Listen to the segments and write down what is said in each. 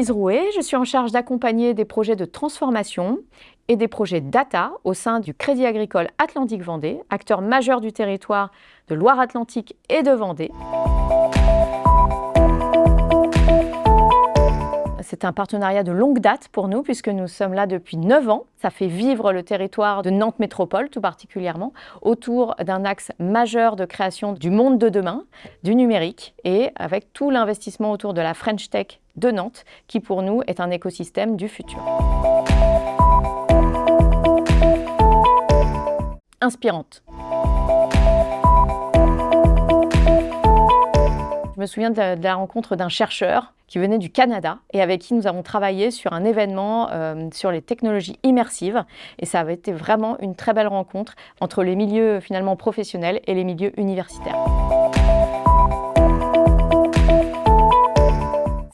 Denise Rouet, je suis en charge d'accompagner des projets de transformation et des projets data au sein du Crédit Agricole Atlantique Vendée, acteur majeur du territoire de Loire-Atlantique et de Vendée. C'est un partenariat de longue date pour nous puisque nous sommes là depuis 9 ans. Ça fait vivre le territoire de Nantes Métropole tout particulièrement autour d'un axe majeur de création du monde de demain, du numérique et avec tout l'investissement autour de la French Tech de Nantes qui pour nous est un écosystème du futur. Inspirante. Je me souviens de la rencontre d'un chercheur qui venait du Canada et avec qui nous avons travaillé sur un événement sur les technologies immersives. Et ça avait été vraiment une très belle rencontre entre les milieux finalement professionnels et les milieux universitaires.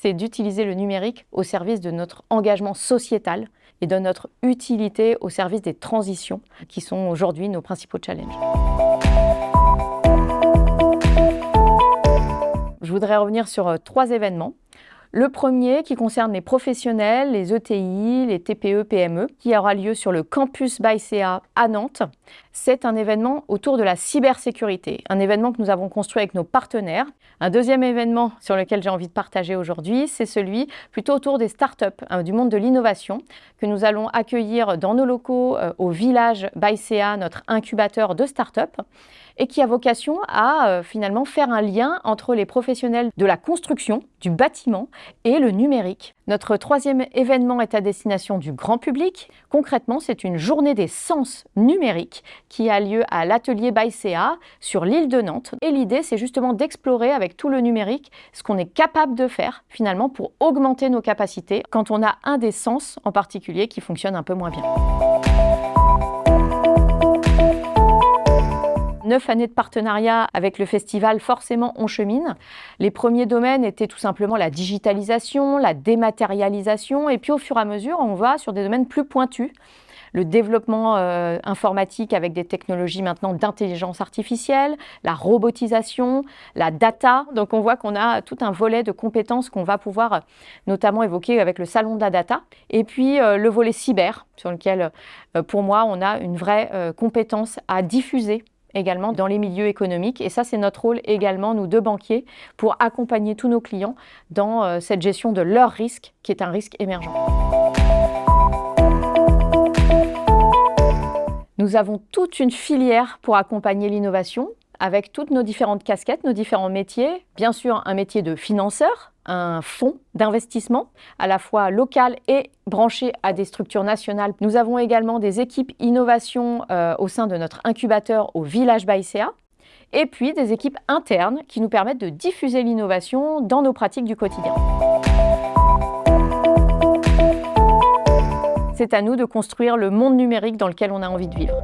C'est d'utiliser le numérique au service de notre engagement sociétal et de notre utilité au service des transitions qui sont aujourd'hui nos principaux challenges. Je voudrais revenir sur 3 événements. Le premier qui concerne les professionnels, les ETI, les TPE, PME, qui aura lieu sur le campus BAICEA à Nantes. C'est un événement autour de la cybersécurité, un événement que nous avons construit avec nos partenaires. Un deuxième événement sur lequel j'ai envie de partager aujourd'hui, c'est celui plutôt autour des startups, du monde de l'innovation, que nous allons accueillir dans nos locaux au village BAICEA, notre incubateur de startups, et qui a vocation à finalement faire un lien entre les professionnels de la construction, du bâtiment et le numérique. Notre troisième événement est à destination du grand public. Concrètement, c'est une journée des sens numériques qui a lieu à l'atelier BAICEA sur l'île de Nantes. Et l'idée, c'est justement d'explorer avec tout le numérique ce qu'on est capable de faire finalement pour augmenter nos capacités quand on a un des sens en particulier qui fonctionne un peu moins bien. 9 années de partenariat avec le festival Forcément on chemine. Les premiers domaines étaient tout simplement la digitalisation, la dématérialisation et puis au fur et à mesure on va sur des domaines plus pointus. Le développement informatique avec des technologies maintenant d'intelligence artificielle, la robotisation, la data. Donc on voit qu'on a tout un volet de compétences qu'on va pouvoir notamment évoquer avec le salon de la data. Et puis le volet cyber sur lequel pour moi on a une vraie compétence à diffuser également dans les milieux économiques. Et ça, c'est notre rôle également, nous deux banquiers, pour accompagner tous nos clients dans cette gestion de leur risque, qui est un risque émergent. Nous avons toute une filière pour accompagner l'innovation, avec toutes nos différentes casquettes, nos différents métiers. Bien sûr, un métier de financeur, un fonds d'investissement, à la fois local et branché à des structures nationales. Nous avons également des équipes innovation au sein de notre incubateur au village BAICEA, et puis des équipes internes qui nous permettent de diffuser l'innovation dans nos pratiques du quotidien. C'est à nous de construire le monde numérique dans lequel on a envie de vivre.